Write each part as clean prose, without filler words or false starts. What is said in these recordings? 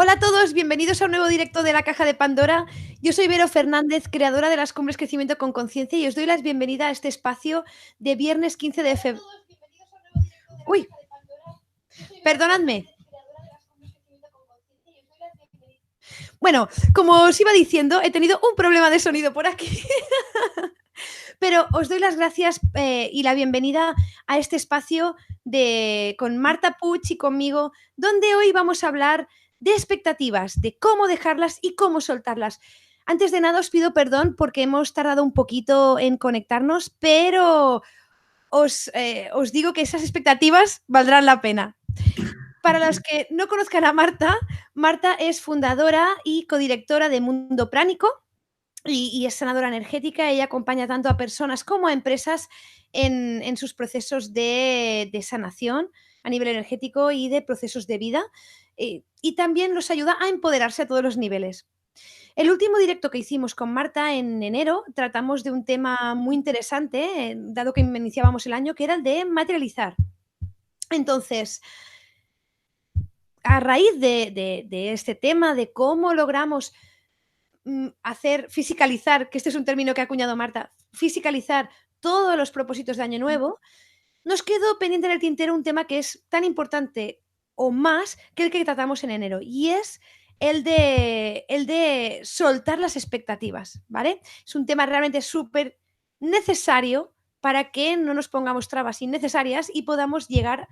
Hola a todos, bienvenidos a un nuevo directo de La Caja de Pandora. Yo soy Vero Fernández, creadora de las Cumbres Crecimiento con Conciencia, y os doy la bienvenida a este espacio de viernes 15 de febrero. Uy, perdonadme. Bueno, como os iba diciendo, he tenido un problema de sonido por aquí. Pero os doy las gracias y la bienvenida a este espacio con Marta Puig y conmigo, donde hoy vamos a hablar de expectativas, de cómo dejarlas y cómo soltarlas. Antes de nada os pido perdón porque hemos tardado un poquito en conectarnos, pero os digo que esas expectativas valdrán la pena. Para los que no conozcan a Marta, Marta es fundadora y codirectora de Mundo Pránico, y es sanadora energética. Ella acompaña tanto a personas como a empresas en sus procesos de sanación a nivel energético y de procesos de vida, y también los ayuda a empoderarse a todos los niveles. El último directo que hicimos con Marta en enero tratamos de un tema muy interesante, dado que iniciábamos el año, que era el de materializar. Entonces, a raíz de este tema, de cómo logramos fisicalizar, que este es un término que ha acuñado Marta, fisicalizar todos los propósitos de Año Nuevo, nos quedó pendiente en el tintero un tema que es tan importante o más que el que tratamos en enero, y es el de soltar las expectativas, ¿vale? Es un tema realmente súper necesario para que no nos pongamos trabas innecesarias y podamos llegar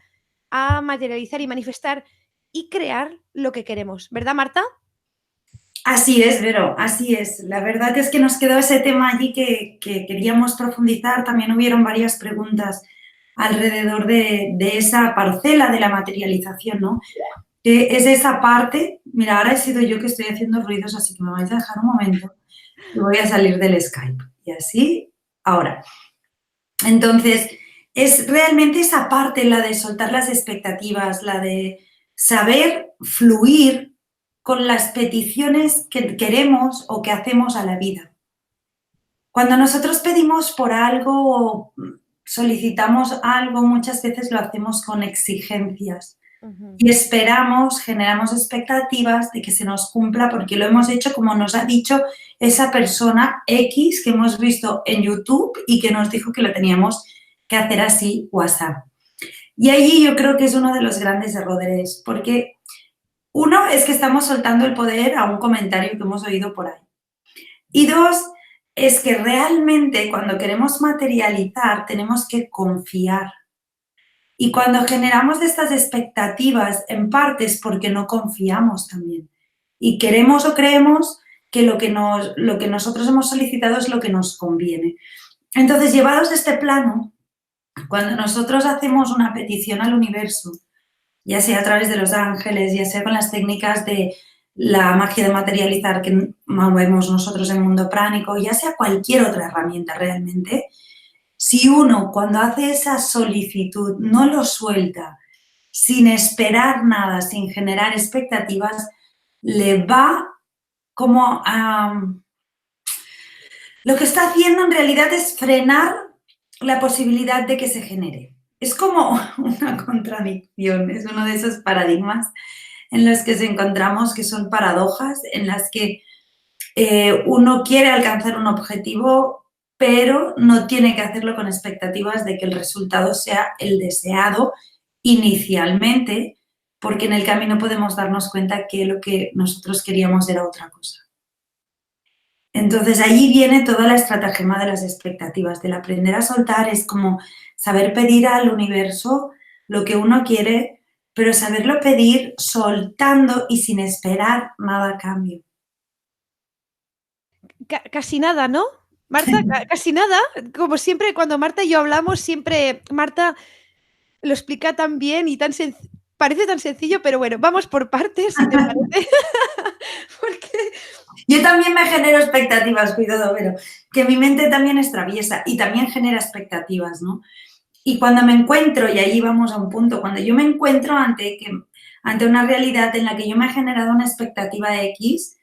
a materializar y manifestar y crear lo que queremos, ¿verdad, Marta? Así es, Vero, así es. La verdad es que nos quedó ese tema allí que queríamos profundizar. También hubieron varias preguntas alrededor de esa parcela de la materialización, ¿no? Que es esa parte. Mira, ahora he sido yo que estoy haciendo ruidos, así que me vais a dejar un momento y voy a salir del Skype. Y así, ahora. Entonces, es realmente esa parte, la de soltar las expectativas, la de saber fluir con las peticiones que queremos o que hacemos a la vida. Cuando nosotros pedimos por algo o solicitamos algo, muchas veces lo hacemos con exigencias y esperamos, generamos expectativas de que se nos cumpla porque lo hemos hecho como nos ha dicho esa persona X que hemos visto en YouTube y que nos dijo que lo teníamos que hacer así o así. Y allí yo creo que es uno de los grandes errores, porque uno es que estamos soltando el poder a un comentario que hemos oído por ahí. Y dos, es que realmente cuando queremos materializar tenemos que confiar. Y cuando generamos de estas expectativas, en parte es porque no confiamos también. Y queremos o creemos que lo que nosotros hemos solicitado es lo que nos conviene. Entonces, llevados a este plano, cuando nosotros hacemos una petición al universo, ya sea a través de los ángeles, ya sea con las técnicas de la magia de materializar que movemos nosotros en Mundo Pránico, ya sea cualquier otra herramienta realmente, si uno cuando hace esa solicitud no lo suelta sin esperar nada, sin generar expectativas, le va como a... Lo que está haciendo en realidad es frenar la posibilidad de que se genere. Es como una contradicción, es uno de esos paradigmas en los que nos encontramos, que son paradojas, en las que uno quiere alcanzar un objetivo, pero no tiene que hacerlo con expectativas de que el resultado sea el deseado inicialmente, porque en el camino podemos darnos cuenta que lo que nosotros queríamos era otra cosa. Entonces, allí viene toda la estratagema de las expectativas, del aprender a soltar. Es como saber pedir al universo lo que uno quiere, pero saberlo pedir soltando y sin esperar nada a cambio. Casi nada, ¿no? Marta, casi nada. Como siempre, cuando Marta y yo hablamos, siempre Marta lo explica tan bien y parece tan sencillo, pero bueno, vamos por partes, si te parece. Porque... Yo también me genero expectativas, cuidado, pero que mi mente también es traviesa y también genera expectativas, ¿no? Y cuando me encuentro, y ahí vamos a un punto, cuando yo me encuentro ante una realidad en la que yo me he generado una expectativa X,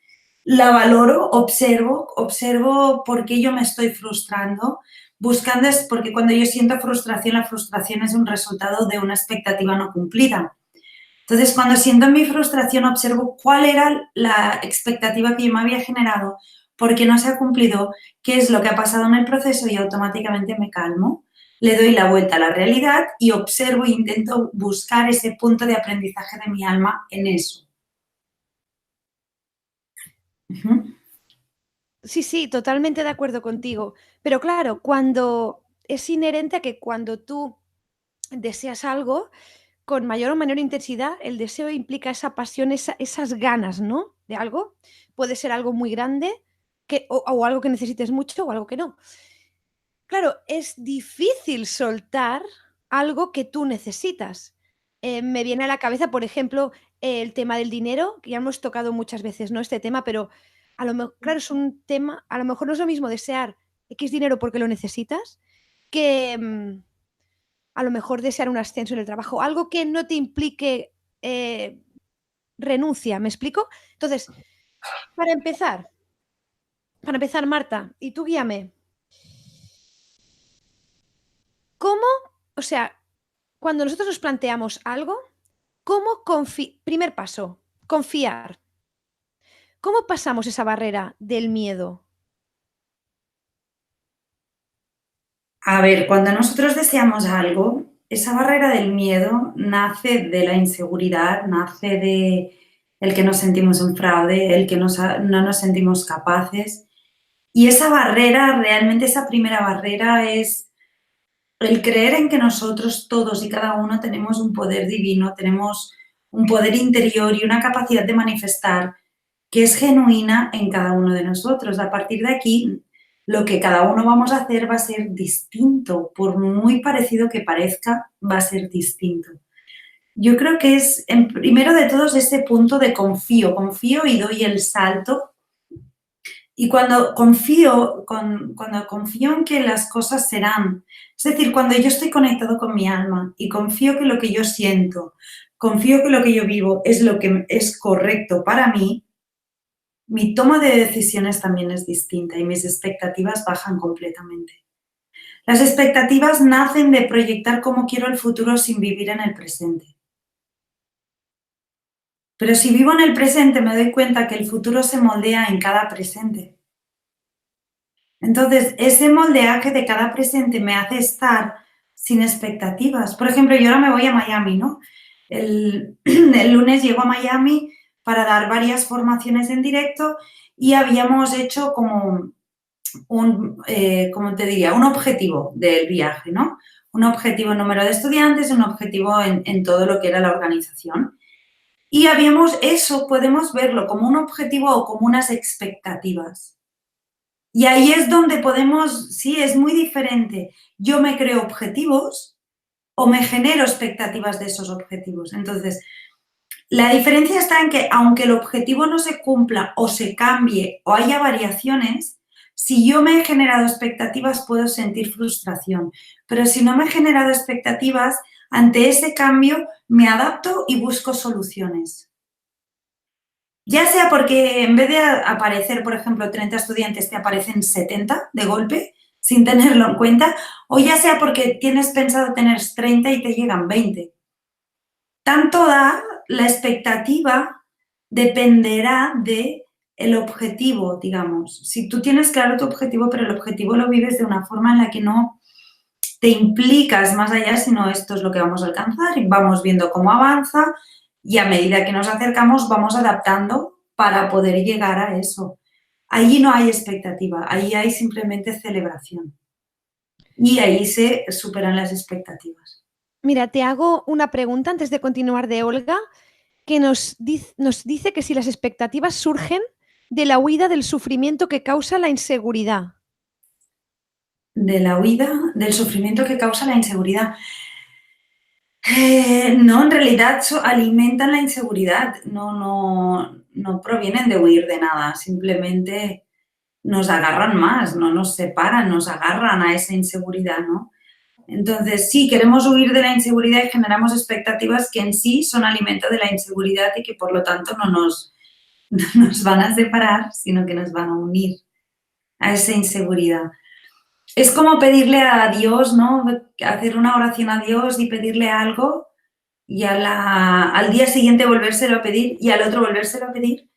la valoro, observo por qué yo me estoy frustrando, porque cuando yo siento frustración, la frustración es un resultado de una expectativa no cumplida. Entonces, cuando siento mi frustración, observo cuál era la expectativa que yo me había generado, por qué no se ha cumplido, qué es lo que ha pasado en el proceso y automáticamente me calmo, le doy la vuelta a la realidad y observo e intento buscar ese punto de aprendizaje de mi alma en eso. Ujú. Sí, sí, totalmente de acuerdo contigo. Pero claro, cuando es inherente a que cuando tú deseas algo, con mayor o menor intensidad, el deseo implica esa pasión, esas ganas, ¿no? De algo. Puede ser algo muy grande o algo que necesites mucho o algo que no. Claro, es difícil soltar algo que tú necesitas. Me viene a la cabeza, por ejemplo, el tema del dinero, que ya hemos tocado muchas veces, ¿no? Este tema, pero claro, es un tema, a lo mejor no es lo mismo desear X dinero porque lo necesitas que a lo mejor desear un ascenso en el trabajo, algo que no te implique eh, renuncia, ¿me explico? Entonces, para empezar, Marta, y tú guíame, ¿cómo, o sea, cuando nosotros nos planteamos algo, cómo primer paso, confiar? ¿Cómo pasamos esa barrera del miedo? A ver, cuando nosotros deseamos algo, esa barrera del miedo nace de la inseguridad, nace de el que nos sentimos un fraude, el que no nos sentimos capaces. Y esa barrera, realmente esa primera barrera es el creer en que nosotros todos y cada uno tenemos un poder divino, tenemos un poder interior y una capacidad de manifestar que es genuina en cada uno de nosotros. A partir de aquí, lo que cada uno vamos a hacer va a ser distinto, por muy parecido que parezca, va a ser distinto. Yo creo que es, en primero de todos, ese punto de confío y doy el salto. Y cuando confío en que las cosas serán, es decir, cuando yo estoy conectado con mi alma y confío que lo que yo siento, confío que lo que yo vivo es lo que es correcto para mí, mi toma de decisiones también es distinta y mis expectativas bajan completamente. Las expectativas nacen de proyectar cómo quiero el futuro sin vivir en el presente. Pero si vivo en el presente me doy cuenta que el futuro se moldea en cada presente. Entonces, ese moldeaje de cada presente me hace estar sin expectativas. Por ejemplo, yo ahora me voy a Miami, ¿no? El lunes llego a Miami para dar varias formaciones en directo y habíamos hecho como como te diría, un objetivo del viaje, ¿no? Un objetivo en número de estudiantes, un objetivo en todo lo que era la organización. Y eso podemos verlo como un objetivo o como unas expectativas. Y ahí es donde podemos, sí, es muy diferente. Yo me creo objetivos o me genero expectativas de esos objetivos. Entonces, la diferencia está en que aunque el objetivo no se cumpla o se cambie o haya variaciones, si yo me he generado expectativas puedo sentir frustración, pero si no me he generado expectativas, ante ese cambio me adapto y busco soluciones. Ya sea porque en vez de aparecer, por ejemplo, 30 estudiantes, te aparecen 70 de golpe, sin tenerlo en cuenta, o ya sea porque tienes pensado tener 30 y te llegan 20. Tanto da, la expectativa dependerá de el objetivo, digamos. Si tú tienes claro tu objetivo, pero el objetivo lo vives de una forma en la que no te implicas más allá, sino esto es lo que vamos a alcanzar y vamos viendo cómo avanza y a medida que nos acercamos vamos adaptando para poder llegar a eso. Allí no hay expectativa, allí hay simplemente celebración y ahí se superan las expectativas. Mira, te hago una pregunta antes de continuar de Olga, que nos dice que si las expectativas surgen de la huida del sufrimiento que causa la inseguridad. De la huida, del sufrimiento que causa la inseguridad. No, en realidad alimentan la inseguridad, no provienen de huir de nada, simplemente nos agarran más, no nos separan, nos agarran a esa inseguridad, ¿no? Entonces, sí, queremos huir de la inseguridad y generamos expectativas que en sí son alimento de la inseguridad y que por lo tanto no nos van a separar, sino que nos van a unir a esa inseguridad. Es como pedirle a Dios, ¿no? Hacer una oración a Dios y pedirle algo y al día siguiente volvérselo a pedir y al otro volvérselo a pedir.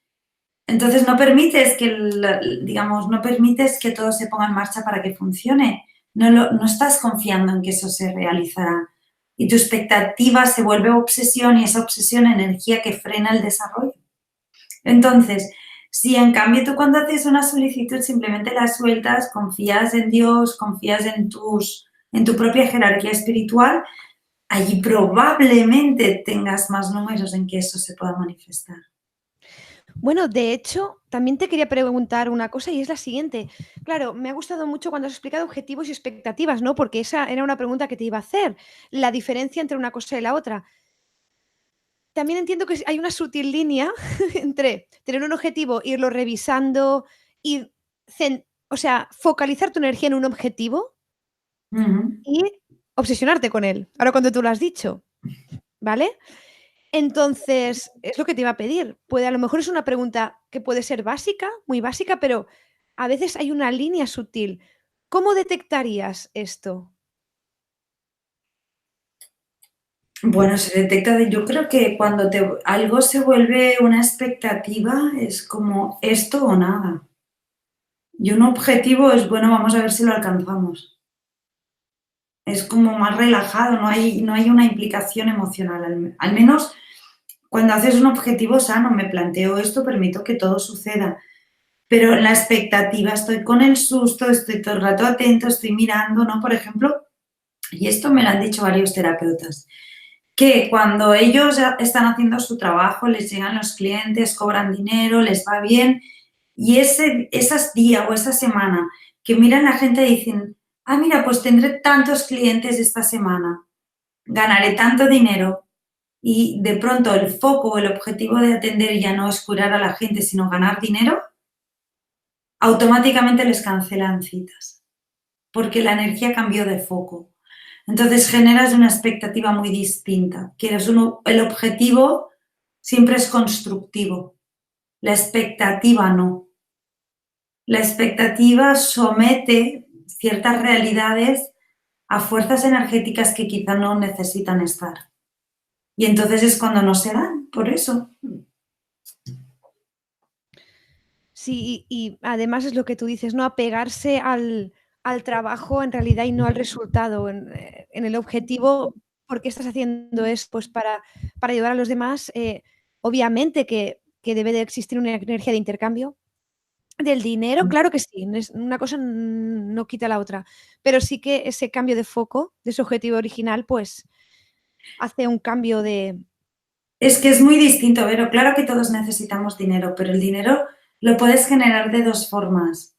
Entonces no permites no permites que todo se ponga en marcha para que funcione. No estás confiando en que eso se realizará. Y tu expectativa se vuelve obsesión y esa obsesión energía que frena el desarrollo. Entonces, si en cambio tú cuando haces una solicitud simplemente la sueltas, confías en Dios, confías en tu propia jerarquía espiritual, allí probablemente tengas más números en que eso se pueda manifestar. Bueno, de hecho, también te quería preguntar una cosa y es la siguiente. Claro, me ha gustado mucho cuando has explicado objetivos y expectativas, ¿no? Porque esa era una pregunta que te iba a hacer, la diferencia entre una cosa y la otra. También entiendo que hay una sutil línea entre tener un objetivo, irlo revisando y, o sea, focalizar tu energía en un objetivo Ujú. y obsesionarte con él. Ahora cuando tú lo has dicho, ¿vale? Entonces, es lo que te iba a pedir. Puede, a lo mejor es una pregunta que puede ser básica, muy básica, pero a veces hay una línea sutil. ¿Cómo detectarías esto? Bueno, se detecta yo creo que cuando algo se vuelve una expectativa es como esto o nada. Y un objetivo es, bueno, vamos a ver si lo alcanzamos. Es como más relajado, no hay una implicación emocional. Al menos cuando haces un objetivo sano, me planteo esto, permito que todo suceda. Pero en la expectativa estoy con el susto, estoy todo el rato atento, estoy mirando, ¿no? Por ejemplo, y esto me lo han dicho varios terapeutas, que cuando ellos ya están haciendo su trabajo, les llegan los clientes, cobran dinero, les va bien, y esas días o esa semana que miran a la gente y dicen, ah, mira, pues tendré tantos clientes esta semana, ganaré tanto dinero, y de pronto el foco o el objetivo de atender ya no es curar a la gente, sino ganar dinero, automáticamente les cancelan citas, porque la energía cambió de foco. Entonces generas una expectativa muy distinta, que el objetivo siempre es constructivo, la expectativa no. La expectativa somete ciertas realidades a fuerzas energéticas que quizá no necesitan estar. Y entonces es cuando no se dan, por eso. Sí, y además es lo que tú dices, ¿no? Apegarse al trabajo en realidad y no al resultado, en el objetivo, ¿por qué estás haciendo esto? Pues para ayudar a los demás, obviamente que debe de existir una energía de intercambio. Del dinero, claro que sí, una cosa no quita la otra, pero sí que ese cambio de foco, de su objetivo original, pues hace un cambio de. Es que es muy distinto, Vero. Claro que todos necesitamos dinero, pero el dinero lo puedes generar de dos formas.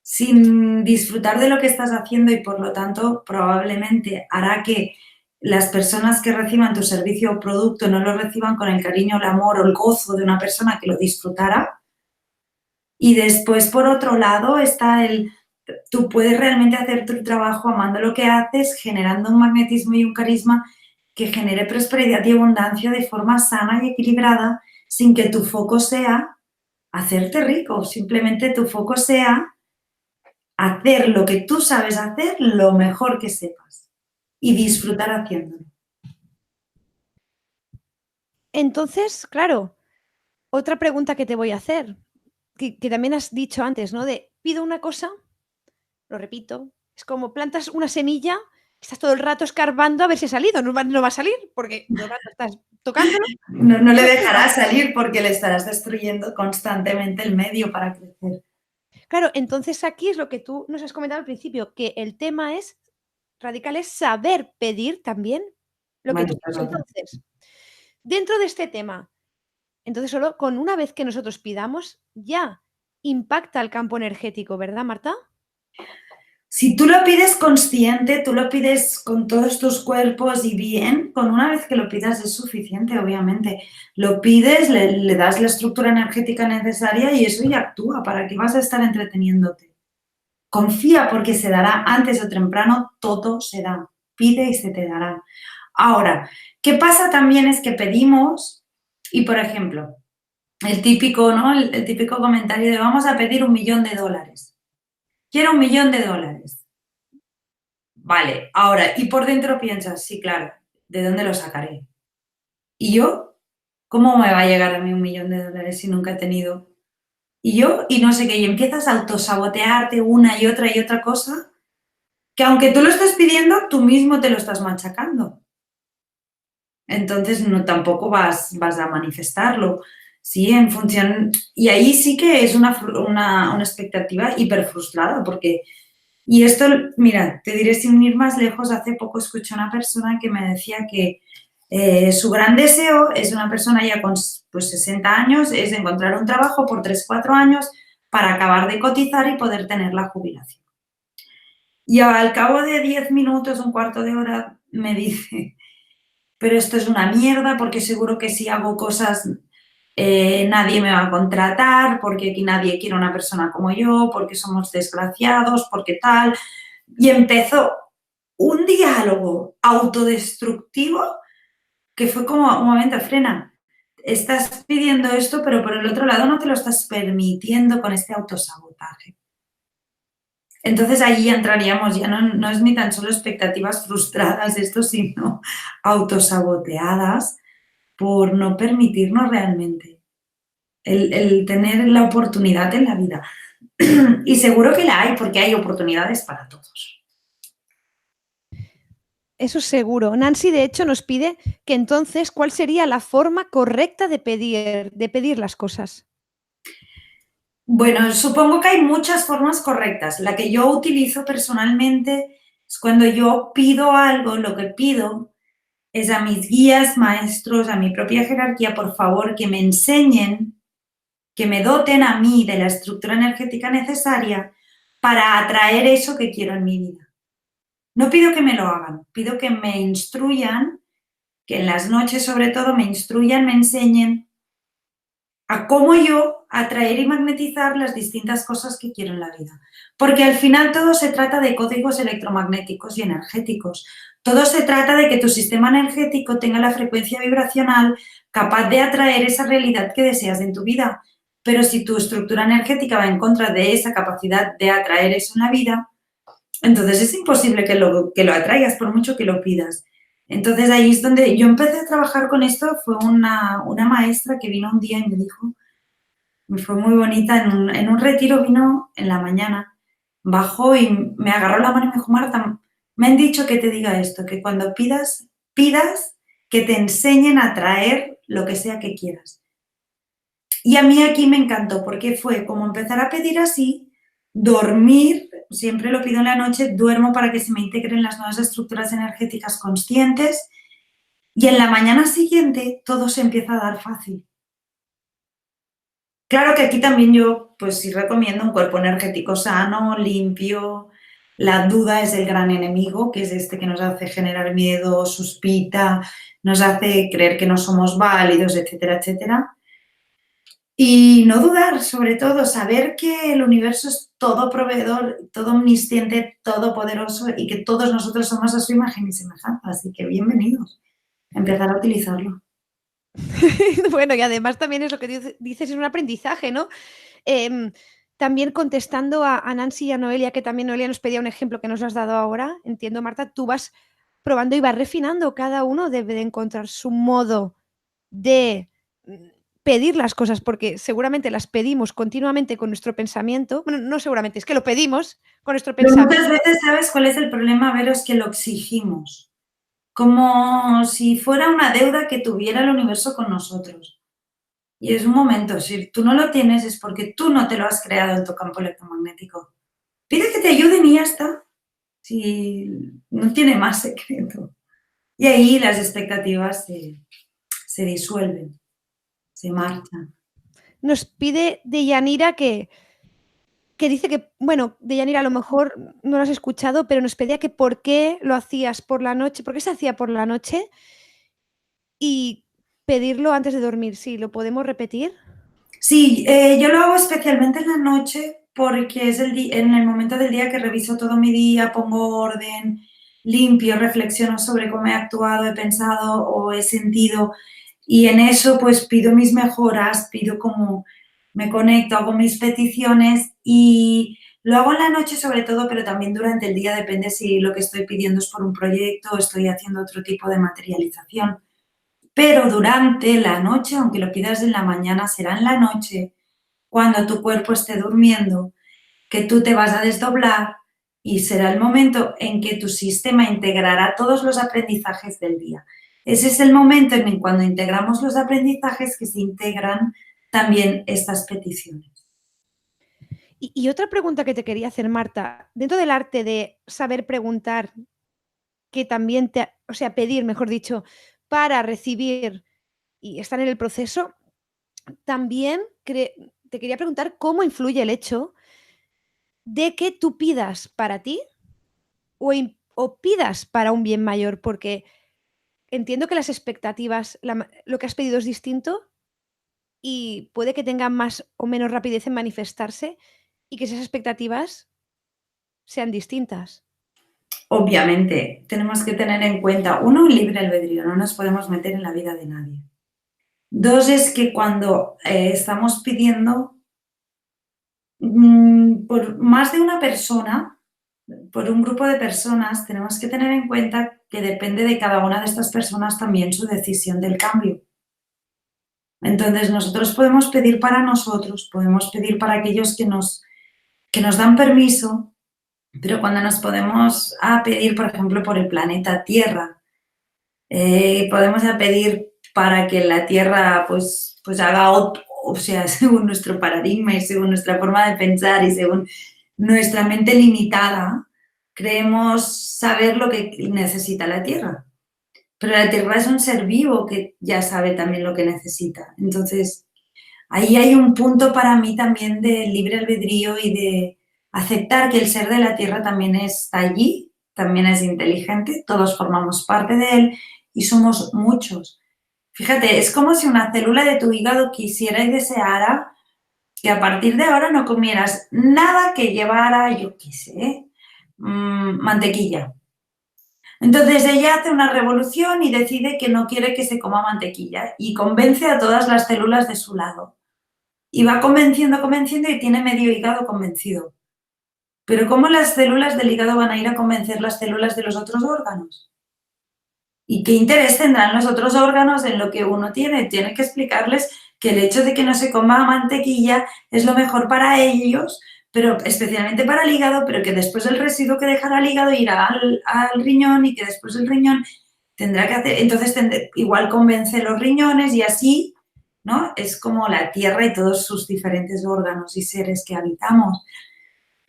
Sin disfrutar de lo que estás haciendo y por lo tanto probablemente hará que las personas que reciban tu servicio o producto no lo reciban con el cariño, el amor o el gozo de una persona que lo disfrutara. Y después, por otro lado, tú puedes realmente hacer tu trabajo amando lo que haces, generando un magnetismo y un carisma que genere prosperidad y abundancia de forma sana y equilibrada, sin que tu foco sea hacerte rico, simplemente tu foco sea hacer lo que tú sabes hacer lo mejor que sepas y disfrutar haciéndolo. Entonces, claro, otra pregunta que te voy a hacer, que también has dicho antes, ¿no? De pido una cosa, lo repito, es como plantas una semilla, estás todo el rato escarbando a ver si ha salido, no va a salir, porque todo el rato estás tocándolo. No le Eso qué va. dejarás salir porque le estarás destruyendo constantemente el medio para crecer. Claro, entonces aquí es lo que tú nos has comentado al principio, que el tema es radical, es saber pedir también lo que Bueno, tú quieres. claro. Entonces, dentro de este tema, entonces solo con una vez que nosotros pidamos, ya impacta el campo energético, ¿verdad, Marta? Si tú lo pides consciente, tú lo pides con todos tus cuerpos y bien, con una vez que lo pidas es suficiente, obviamente. Lo pides, le das la estructura energética necesaria y eso ya actúa. ¿Para qué vas a estar entreteniéndote? Confía porque se dará antes o temprano, todo se da. Pide y se te dará. Ahora, ¿qué pasa también es que pedimos y, por ejemplo, el típico, ¿no? El típico comentario de vamos a pedir $1.000.000. Quiero $1.000.000. Vale, ahora, y por dentro piensas, sí, claro, ¿de dónde lo sacaré? ¿Y yo? ¿Cómo me va a llegar a mí $1.000.000 si nunca he tenido? Y yo, y no sé qué, y empiezas a autosabotearte una y otra cosa, que aunque tú lo estés pidiendo, tú mismo te lo estás machacando. Entonces no tampoco vas a manifestarlo. Sí, en función. Y ahí sí que es una expectativa hiper frustrada, porque. Y esto, mira, te diré sin ir más lejos, hace poco escuché a una persona que me decía que su gran deseo es una persona ya con pues, 60 años, es encontrar un trabajo por 3 o 4 años para acabar de cotizar y poder tener la jubilación. Y al cabo de 10 minutos, un cuarto de hora, me dice, pero esto es una mierda porque seguro que si hago cosas nadie me va a contratar, porque aquí nadie quiere una persona como yo, porque somos desgraciados, porque tal. Y empezó un diálogo autodestructivo que fue como un momento, frena, estás pidiendo esto, pero por el otro lado no te lo estás permitiendo con este autosabotaje. Entonces ahí entraríamos, ya no es ni tan solo expectativas frustradas esto, sino autosaboteadas por no permitirnos realmente el tener la oportunidad en la vida. Y seguro que la hay, porque hay oportunidades para todos. Eso seguro. Nancy, de hecho, nos pide que entonces, ¿cuál sería la forma correcta de pedir las cosas? Bueno, supongo que hay muchas formas correctas. La que yo utilizo personalmente es cuando yo pido algo, lo que pido es a mis guías, maestros, a mi propia jerarquía, por favor, que me enseñen, que me doten a mí de la estructura energética necesaria para atraer eso que quiero en mi vida. No pido que me lo hagan, pido que me instruyan, que en las noches sobre todo me instruyan, me enseñen a cómo yo atraer y magnetizar las distintas cosas que quiero en la vida. Porque al final todo se trata de códigos electromagnéticos y energéticos. Todo se trata de que tu sistema energético tenga la frecuencia vibracional capaz de atraer esa realidad que deseas en tu vida. Pero si tu estructura energética va en contra de esa capacidad de atraer eso en la vida, entonces es imposible que lo atraigas por mucho que lo pidas. Entonces ahí es donde yo empecé a trabajar con esto, fue una maestra que vino un día y me dijo, fue muy bonita, en un retiro vino en la mañana, bajó y me agarró la mano y me dijo, Marta, me han dicho que te diga esto, que cuando pidas que te enseñen a traer lo que sea que quieras. Y a mí aquí me encantó porque fue como empezar a pedir así, dormir, siempre lo pido en la noche, duermo para que se me integren las nuevas estructuras energéticas conscientes y en la mañana siguiente todo se empieza a dar fácil. Claro que aquí también yo pues sí recomiendo un cuerpo energético sano, limpio. La duda es el gran enemigo, que es este que nos hace generar miedo, suspita, nos hace creer que no somos válidos, etcétera, etcétera. Y no dudar, sobre todo, saber que el universo es todo proveedor, todo omnisciente, todopoderoso y que todos nosotros somos a su imagen y semejanza. Así que bienvenidos a empezar a utilizarlo. Bueno, y además también es lo que dices, es un aprendizaje, ¿no? También contestando a Nancy y a Noelia, que también Noelia nos pedía un ejemplo que nos has dado ahora, entiendo, Marta, tú vas probando y vas refinando, cada uno debe de encontrar su modo de pedir las cosas, porque seguramente las pedimos continuamente con nuestro pensamiento, bueno, no seguramente, es que lo pedimos con nuestro Pero pensamiento. muchas veces, ¿sabes cuál es el problema, Vero? Es que lo exigimos, como si fuera una deuda que tuviera el universo con nosotros. Y es un momento, si tú no lo tienes es porque tú no te lo has creado en tu campo electromagnético. Pide que te ayuden y ya está. Si no tiene más secreto. Y ahí las expectativas se disuelven, se marchan. Nos pide Deyanira que dice que, bueno, Deyanira a lo mejor no lo has escuchado, pero nos pedía que por qué lo hacías por la noche, por qué se hacía por la noche y pedirlo antes de dormir. Sí, ¿lo podemos repetir? Sí, yo lo hago especialmente en la noche porque es en el momento del día que reviso todo mi día, pongo orden, limpio, reflexiono sobre cómo he actuado, he pensado o he sentido y en eso pues pido mis mejoras, pido como me conecto, hago mis peticiones y lo hago en la noche sobre todo, pero también durante el día depende si lo que estoy pidiendo es por un proyecto o estoy haciendo otro tipo de materialización. pero durante la noche, aunque lo pidas en la mañana, será en la noche, cuando tu cuerpo esté durmiendo, que tú te vas a desdoblar y será el momento en que tu sistema integrará todos los aprendizajes del día. Ese es el momento en que cuando integramos los aprendizajes que se integran también estas peticiones. Y otra pregunta que te quería hacer, Marta, dentro del arte de saber preguntar, que también o sea, pedir, mejor dicho, para recibir y estar en el proceso, también te quería preguntar cómo influye el hecho de que tú pidas para ti o pidas para un bien mayor, porque entiendo que las expectativas, lo que has pedido es distinto y puede que tengan más o menos rapidez en manifestarse y que esas expectativas sean distintas. Obviamente, tenemos que tener en cuenta, uno, el libre albedrío, no nos podemos meter en la vida de nadie. Dos, es que cuando estamos pidiendo por más de una persona, por un grupo de personas, tenemos que tener en cuenta que depende de cada una de estas personas también su decisión del cambio. Entonces, nosotros podemos pedir para nosotros, podemos pedir para aquellos que nos dan permiso, pero cuando nos podemos pedir, por ejemplo, por el planeta Tierra, podemos pedir para que la Tierra pues haga o sea, según nuestro paradigma y según nuestra forma de pensar y según nuestra mente limitada, creemos saber lo que necesita la Tierra. Pero la Tierra es un ser vivo que ya sabe también lo que necesita. Entonces, ahí hay un punto para mí también de libre albedrío y de aceptar que el ser de la Tierra también está allí, también es inteligente, todos formamos parte de él y somos muchos. Fíjate, es como si una célula de tu hígado quisiera y deseara que a partir de ahora no comieras nada que llevara, yo qué sé, mantequilla. Entonces ella hace una revolución y decide que no quiere que se coma mantequilla y convence a todas las células de su lado. Y va convenciendo y tiene medio hígado convencido. Pero ¿cómo las células del hígado van a ir a convencer las células de los otros órganos? ¿Y qué interés tendrán los otros órganos en lo que uno tiene? Tiene que explicarles que el hecho de que no se coma mantequilla es lo mejor para ellos, pero especialmente para el hígado, pero que después el residuo que dejará el hígado irá al riñón y que después el riñón tendrá que hacer, entonces igual convence los riñones y así, ¿no? Es como la Tierra y todos sus diferentes órganos y seres que habitamos.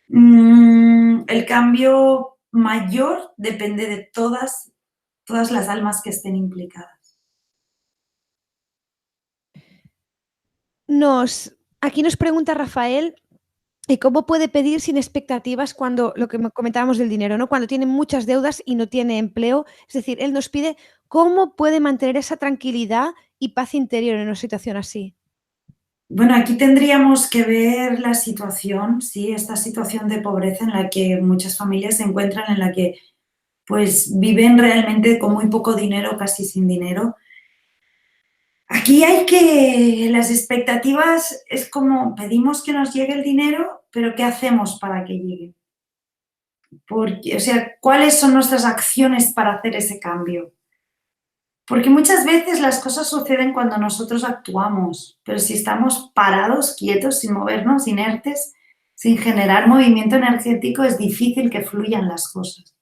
El cambio mayor depende de todas las almas que estén implicadas. Aquí nos pregunta Rafael, ¿y cómo puede pedir sin expectativas cuando, lo que comentábamos del dinero, ¿no? Cuando tiene muchas deudas y no tiene empleo? Es decir, él nos pide cómo puede mantener esa tranquilidad y paz interior en una situación así. Bueno, aquí tendríamos que ver la situación, sí, esta situación de pobreza en la que muchas familias se encuentran, en la que pues viven realmente con muy poco dinero, casi sin dinero. Aquí las expectativas es como pedimos que nos llegue el dinero, pero ¿qué hacemos para que llegue? Porque, o sea, ¿cuáles son nuestras acciones para hacer ese cambio? Porque muchas veces las cosas suceden cuando nosotros actuamos, pero si estamos parados, quietos, sin movernos, inertes, sin generar movimiento energético, es difícil que fluyan las cosas.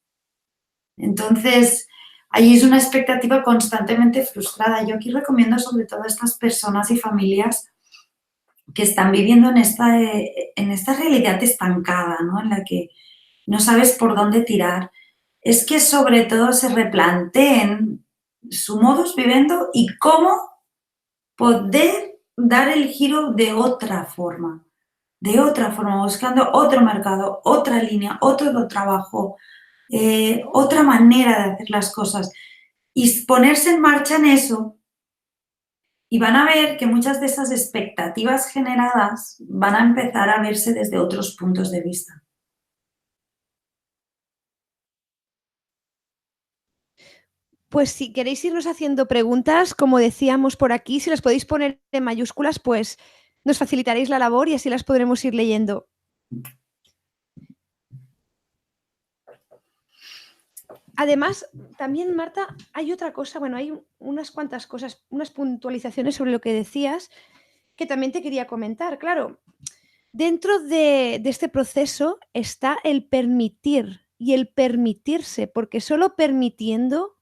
Entonces, ahí es una expectativa constantemente frustrada. Yo aquí recomiendo sobre todo a estas personas y familias que están viviendo en esta realidad estancada, ¿no? En la que no sabes por dónde tirar, es que sobre todo se replanteen su modus vivendi y cómo poder dar el giro de otra forma, buscando otro mercado, otra línea, otro trabajo, otra manera de hacer las cosas y ponerse en marcha en eso. Y van a ver que muchas de esas expectativas generadas van a empezar a verse desde otros puntos de vista. Pues si queréis irnos haciendo preguntas, como decíamos por aquí, si las podéis poner en mayúsculas, pues nos facilitaréis la labor y así las podremos ir leyendo. Además, también, Marta, hay otra cosa, bueno, hay unas cuantas cosas, unas puntualizaciones sobre lo que decías que también te quería comentar. Claro, dentro de este proceso está el permitir y el permitirse, porque solo permitiendo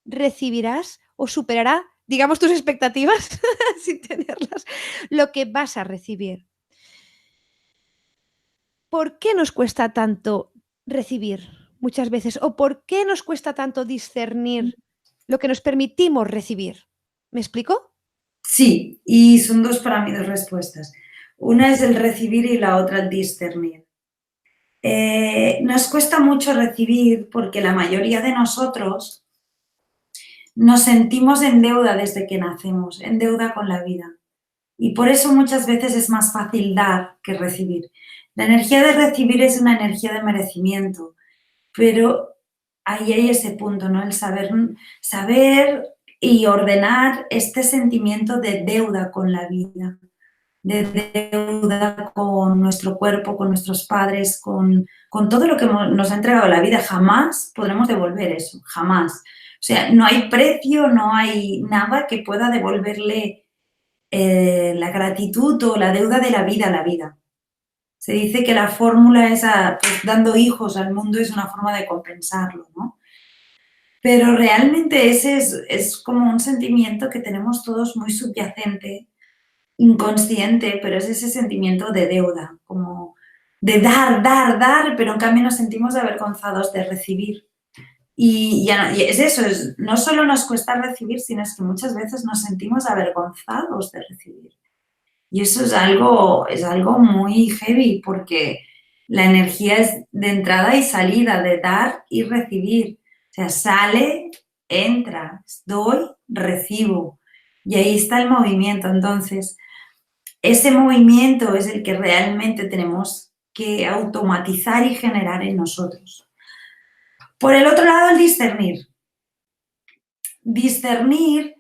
recibirás o superará, digamos, tus expectativas sin tenerlas, lo que vas a recibir. ¿Por qué nos cuesta tanto recibir muchas veces? ¿O por qué nos cuesta tanto discernir lo que nos permitimos recibir? ¿Me explico? Sí, y son dos para mí dos respuestas. Una es el recibir y la otra el discernir. Nos cuesta mucho recibir porque la mayoría de nosotros nos sentimos en deuda desde que nacemos, en deuda con la vida. Y por eso muchas veces es más fácil dar que recibir. La energía de recibir es una energía de merecimiento, pero ahí hay ese punto, ¿no? El saber y ordenar este sentimiento de deuda con la vida, de deuda con nuestro cuerpo, con nuestros padres, con todo lo que nos ha entregado la vida. Jamás podremos devolver eso, jamás. O sea, no hay precio, no hay nada que pueda devolverle la gratitud o la deuda de la vida a la vida. Se dice que la fórmula es pues, dando hijos al mundo es una forma de compensarlo, ¿no? Pero realmente ese es como un sentimiento que tenemos todos muy subyacente, inconsciente, pero es ese sentimiento de deuda, como de dar, pero en cambio nos sentimos avergonzados de recibir. Y es eso, no solo nos cuesta recibir, sino es que muchas veces nos sentimos avergonzados de recibir. Y eso es algo muy heavy porque la energía es de entrada y salida, de dar y recibir. O sea, sale, entra, doy, recibo. Y ahí está el movimiento. Entonces, ese movimiento es el que realmente tenemos que automatizar y generar en nosotros. Por el otro lado, el discernir. Discernir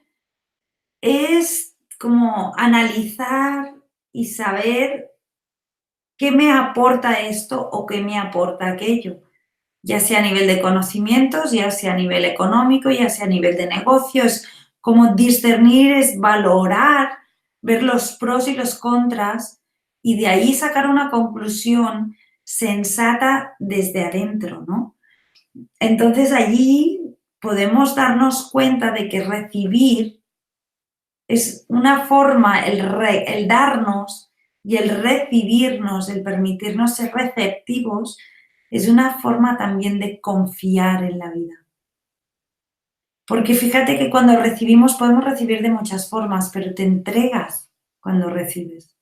es como analizar y saber qué me aporta esto o qué me aporta aquello, ya sea a nivel de conocimientos, ya sea a nivel económico, ya sea a nivel de negocios. Como discernir es valorar, ver los pros y los contras y de ahí sacar una conclusión sensata desde adentro, ¿no? Entonces allí podemos darnos cuenta de que recibir es una forma, el darnos y el recibirnos, el permitirnos ser receptivos, es una forma también de confiar en la vida. Porque fíjate que cuando recibimos podemos recibir de muchas formas, pero te entregas cuando recibes.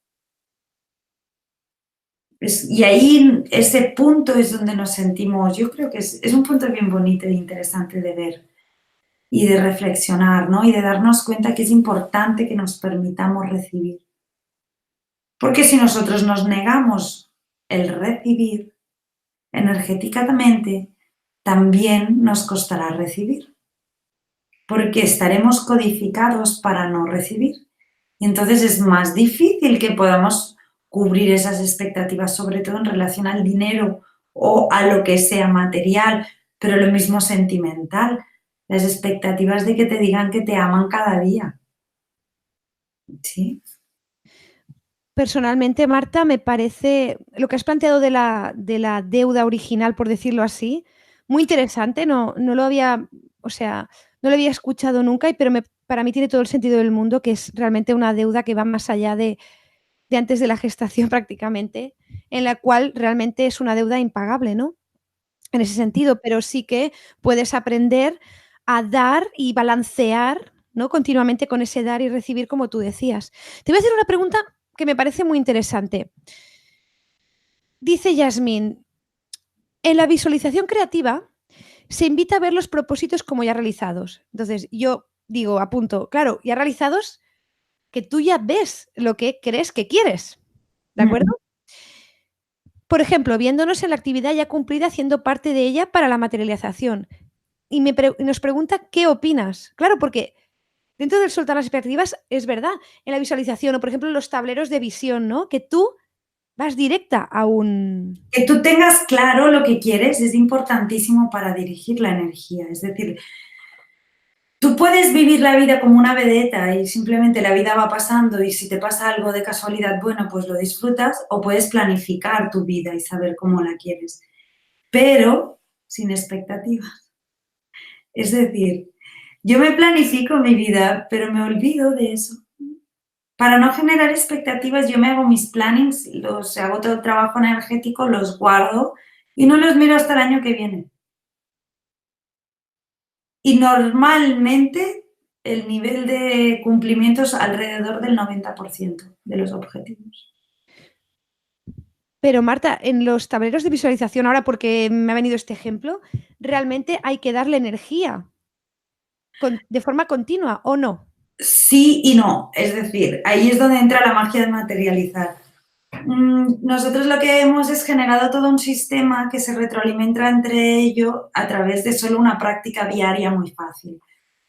Y ahí ese punto es donde nos sentimos, yo creo que es un punto bien bonito e interesante de ver y de reflexionar, ¿no? Y de darnos cuenta que es importante que nos permitamos recibir. Porque si nosotros nos negamos el recibir energéticamente, también nos costará recibir. Porque estaremos codificados para no recibir. Y entonces es más difícil que podamos cubrir esas expectativas, sobre todo en relación al dinero o a lo que sea material, pero lo mismo sentimental. Las expectativas de que te digan que te aman cada día. ¿Sí? Personalmente, Marta, me parece lo que has planteado de la deuda original, por decirlo así, muy interesante. No lo había, o sea, no lo había escuchado nunca, pero para mí tiene todo el sentido del mundo, que es realmente una deuda que va más allá de antes de la gestación prácticamente, en la cual realmente es una deuda impagable, ¿no? En ese sentido, pero sí que puedes aprender a dar y balancear, ¿no? Continuamente con ese dar y recibir, como tú decías. Te voy a hacer una pregunta que me parece muy interesante. Dice Yasmín, en la visualización creativa se invita a ver los propósitos como ya realizados. Entonces, yo digo, apunto, claro, ya realizados, que tú ya ves lo que crees que quieres, ¿de acuerdo? Por ejemplo, viéndonos en la actividad ya cumplida, haciendo parte de ella para la materialización. Y nos pregunta, ¿qué opinas? Claro, porque dentro del soltar las expectativas, es verdad, en la visualización o, por ejemplo, en los tableros de visión, ¿no? Que tú vas directa a un... Que tú tengas claro lo que quieres es importantísimo para dirigir la energía. Es decir, tú puedes vivir la vida como una vedeta y simplemente la vida va pasando y si te pasa algo de casualidad, bueno, pues lo disfrutas, o puedes planificar tu vida y saber cómo la quieres, pero sin expectativas. Es decir, yo me planifico mi vida, pero me olvido de eso. Para no generar expectativas, yo me hago mis plannings, hago todo el trabajo energético, los guardo y no los miro hasta el año que viene. Y normalmente el nivel de cumplimiento es alrededor del 90% de los objetivos. Pero Marta, en los tableros de visualización, ahora porque me ha venido este ejemplo, realmente hay que darle energía de forma continua, ¿o no? Sí y no, es decir, ahí es donde entra la magia de materializar. Nosotros lo que hemos es generado todo un sistema que se retroalimenta entre ellos a través de solo una práctica diaria muy fácil.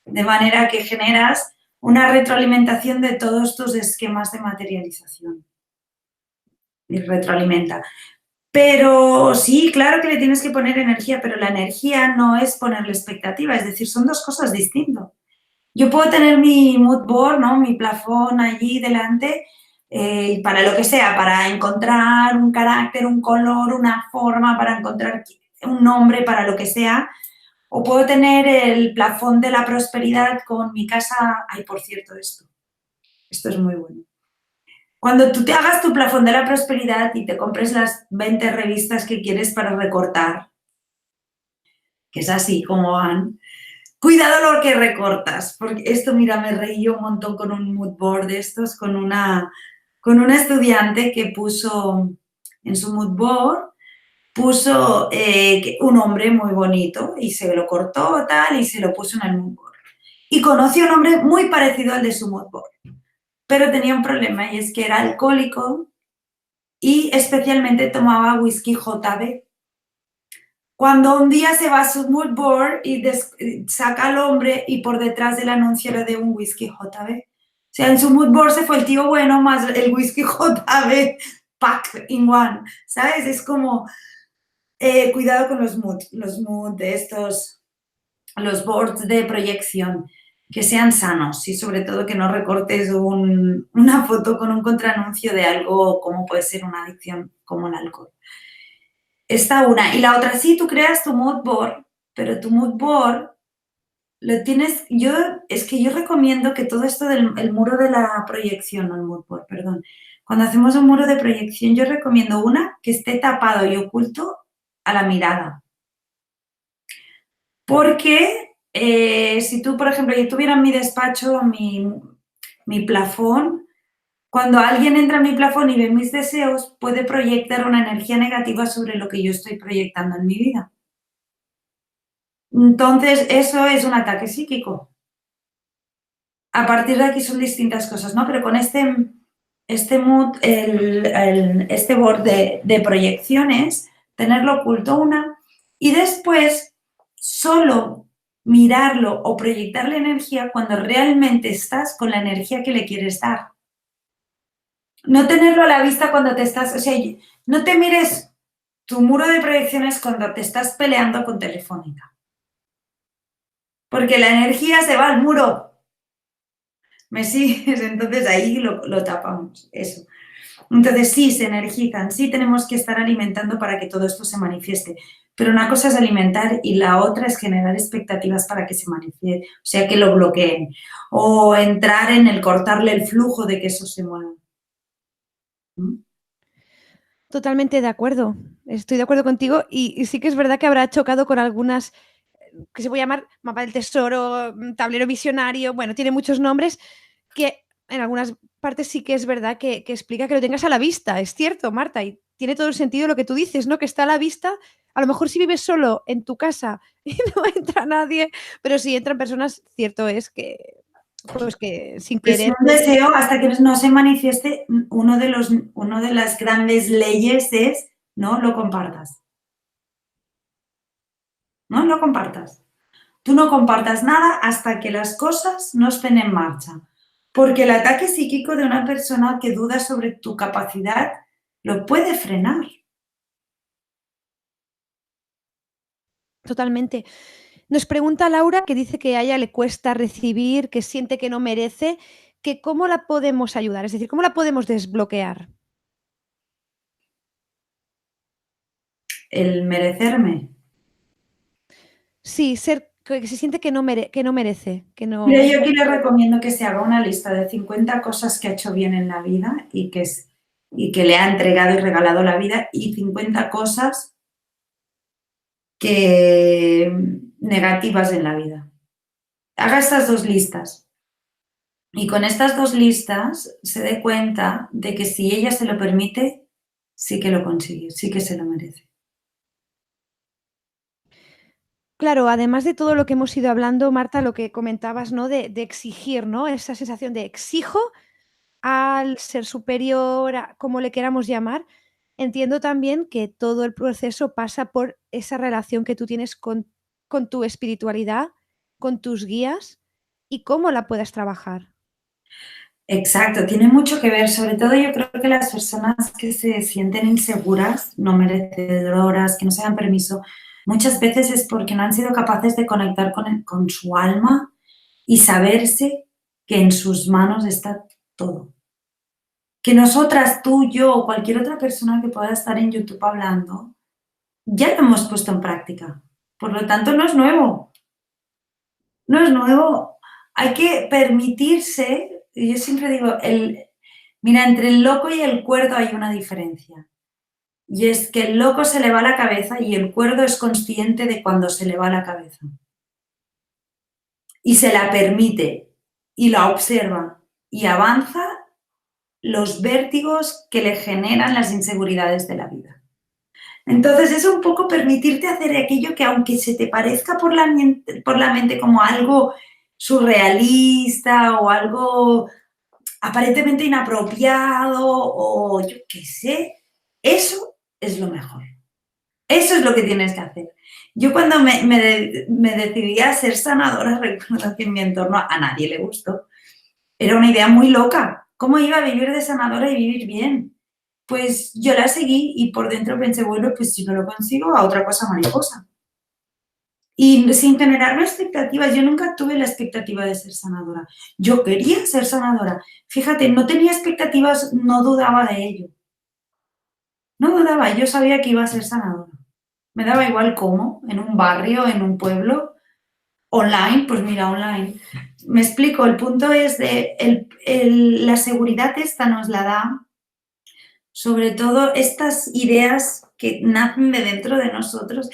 De manera que generas una retroalimentación de todos tus esquemas de materialización. Y retroalimenta. Pero sí, claro que le tienes que poner energía, pero la energía no es ponerle expectativa, es decir, son dos cosas distintas. Yo puedo tener mi mood board, ¿no? Mi plafón allí delante, para lo que sea, para encontrar un carácter, un color, una forma, para encontrar un nombre, para lo que sea. O puedo tener el plafón de la prosperidad con mi casa. Ay, por cierto, esto es muy bueno. Cuando tú te hagas tu plafón de la prosperidad y te compres las 20 revistas que quieres para recortar, que es así como van, cuidado lo que recortas, porque esto, mira, me reí yo un montón con un mood board de estos, con una estudiante que puso en su mood board, puso un hombre muy bonito y se lo cortó tal y se lo puso en el mood board. Y conoció un hombre muy parecido al de su mood board, pero tenía un problema y es que era alcohólico y especialmente tomaba whisky JB. Cuando un día se va a su mood board y saca al hombre y por detrás del anuncio era de un whisky JB. O sea, en su mood board se fue el tío bueno más el whisky JB pack in one, ¿sabes? Es como, cuidado con los mood de estos, los boards de proyección, que sean sanos y sobre todo que no recortes una foto con un contraanuncio de algo como puede ser una adicción como el alcohol. Esta una. Y la otra, sí, tú creas tu mood board, pero tu mood board lo tienes, es que yo recomiendo que todo esto del muro de la proyección, no el mood board, perdón. Cuando hacemos un muro de proyección, yo recomiendo que esté tapado y oculto a la mirada. Porque si tú, por ejemplo, yo tuviera en mi despacho mi plafón, cuando alguien entra en mi plafón y ve mis deseos, puede proyectar una energía negativa sobre lo que yo estoy proyectando en mi vida. Entonces, eso es un ataque psíquico. A partir de aquí son distintas cosas, ¿no? Pero con este mood, este board de proyecciones, tenerlo oculto una y después solo mirarlo o proyectarle energía cuando realmente estás con la energía que le quieres dar. No tenerlo a la vista cuando te estás, o sea, no te mires tu muro de proyecciones cuando te estás peleando con Telefónica. Porque la energía se va al muro. ¿Me sigues? Entonces ahí lo tapamos, eso. Entonces sí, se energizan, sí tenemos que estar alimentando para que todo esto se manifieste. Pero una cosa es alimentar y la otra es generar expectativas para que se manifieste, o sea, que lo bloqueen. O entrar en el cortarle el flujo de que eso se mueva. Totalmente de acuerdo. Estoy de acuerdo contigo y sí que es verdad que habrá chocado con algunas que se puede llamar mapa del tesoro, tablero visionario, bueno, tiene muchos nombres que en algunas partes sí que es verdad que explica que lo tengas a la vista, es cierto, Marta, y tiene todo el sentido lo que tú dices, ¿no? Que está a la vista, a lo mejor si vives solo en tu casa y no entra nadie, pero si entran personas, cierto es que, pues que sin querer... Un deseo hasta que no se manifieste, una de las grandes leyes es no lo compartas. No lo compartas. Tú no compartas nada hasta que las cosas no estén en marcha. Porque el ataque psíquico de una persona que duda sobre tu capacidad lo puede frenar. Totalmente. Nos pregunta Laura, que dice que a ella le cuesta recibir, que siente que no merece, que cómo la podemos ayudar, es decir, cómo la podemos desbloquear. El merecerme. Sí, que se siente que no merece, que Mira, no. yo aquí le recomiendo que se haga una lista de 50 cosas que ha hecho bien en la vida y que le ha entregado y regalado la vida, y 50 cosas negativas en la vida. Haga estas dos listas. Y con estas dos listas se dé cuenta de que si ella se lo permite, sí que lo consigue, sí que se lo merece. Claro, además de todo lo que hemos ido hablando, Marta, lo que comentabas, ¿no? De exigir, ¿no? Esa sensación de exijo al ser superior, como le queramos llamar. Entiendo también que todo el proceso pasa por esa relación que tú tienes con tu espiritualidad, con tus guías y cómo la puedas trabajar. Exacto, tiene mucho que ver. Sobre todo yo creo que las personas que se sienten inseguras, no merecedoras, que no se dan permiso, muchas veces es porque no han sido capaces de conectar con su alma y saberse que en sus manos está todo. Que nosotras, tú, yo o cualquier otra persona que pueda estar en YouTube hablando, ya lo hemos puesto en práctica. Por lo tanto, no es nuevo. No es nuevo. Hay que permitirse, y yo siempre digo, mira, entre el loco y el cuerdo hay una diferencia. Y es que el loco se le va la cabeza y el cuerdo es consciente de cuando se le va la cabeza. Y se la permite y la observa y avanza los vértigos que le generan las inseguridades de la vida. Entonces es un poco permitirte hacer aquello que, aunque se te parezca por la mente como algo surrealista o algo aparentemente inapropiado o yo qué sé, eso es lo mejor. Eso es lo que tienes que hacer. Yo cuando me decidí a ser sanadora, recuerdo que en mi entorno a nadie le gustó. Era una idea muy loca. ¿Cómo iba a vivir de sanadora y vivir bien? Pues yo la seguí y por dentro pensé, bueno, pues si no lo consigo, a otra cosa mariposa. Y sin generarme expectativas, yo nunca tuve la expectativa de ser sanadora. Yo quería ser sanadora. Fíjate, no tenía expectativas, no dudaba de ello. No dudaba, yo sabía que iba a ser sanadora. Me daba igual cómo, en un barrio, en un pueblo, online, pues mira, online. Me explico, el punto es la seguridad esta nos la da, sobre todo estas ideas que nacen de dentro de nosotros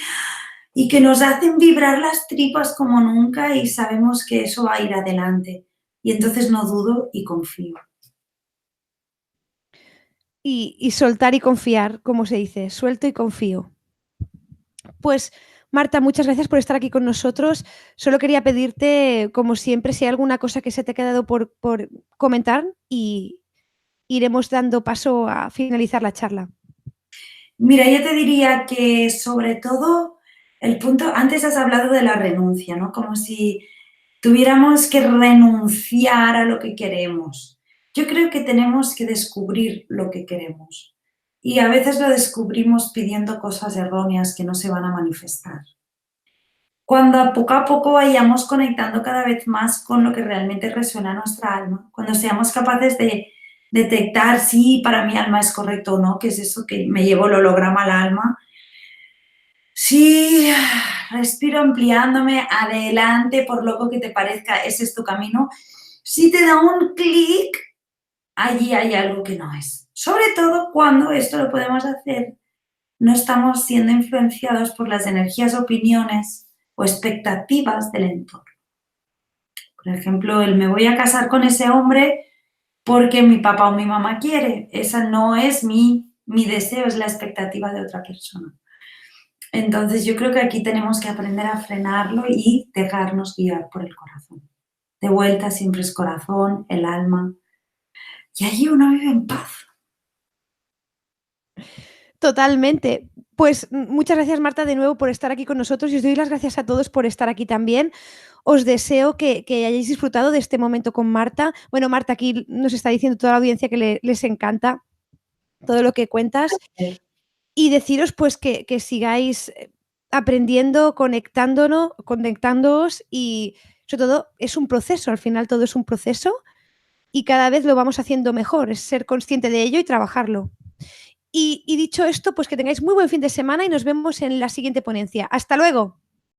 y que nos hacen vibrar las tripas como nunca y sabemos que eso va a ir adelante. Y entonces no dudo y confío. Y soltar y confiar, como se dice, suelto y confío. Pues Marta, muchas gracias por estar aquí con nosotros. Solo quería pedirte, como siempre, si hay alguna cosa que se te ha quedado por comentar y iremos dando paso a finalizar la charla. Mira, yo te diría que sobre todo el punto, antes has hablado de la renuncia, ¿no? Como si tuviéramos que renunciar a lo que queremos. Yo creo que tenemos que descubrir lo que queremos. Y a veces lo descubrimos pidiendo cosas erróneas que no se van a manifestar. Cuando a poco vayamos conectando cada vez más con lo que realmente resuena en nuestra alma, cuando seamos capaces de detectar si para mi alma es correcto o no, que es eso que me llevo el holograma al alma, sí, respiro ampliándome, adelante, por loco que te parezca, ese es tu camino. Si te da un clic, allí hay algo que no es. Sobre todo cuando esto lo podemos hacer, no estamos siendo influenciados por las energías, opiniones o expectativas del entorno. Por ejemplo, el me voy a casar con ese hombre porque mi papá o mi mamá quiere. Esa no es mi deseo, es la expectativa de otra persona. Entonces yo creo que aquí tenemos que aprender a frenarlo y dejarnos guiar por el corazón. De vuelta siempre es corazón, el alma. Y allí uno vive en paz. Totalmente. Pues muchas gracias, Marta, de nuevo por estar aquí con nosotros y os doy las gracias a todos por estar aquí también. Os deseo que hayáis disfrutado de este momento con Marta. Bueno, Marta aquí nos está diciendo toda la audiencia que les encanta. todo lo que cuentas y deciros pues que sigáis aprendiendo, conectándoos y sobre todo es un proceso, al final todo es un proceso y cada vez lo vamos haciendo mejor, es ser consciente de ello y trabajarlo. Y dicho esto, pues que tengáis muy buen fin de semana y nos vemos en la siguiente ponencia. ¡Hasta luego!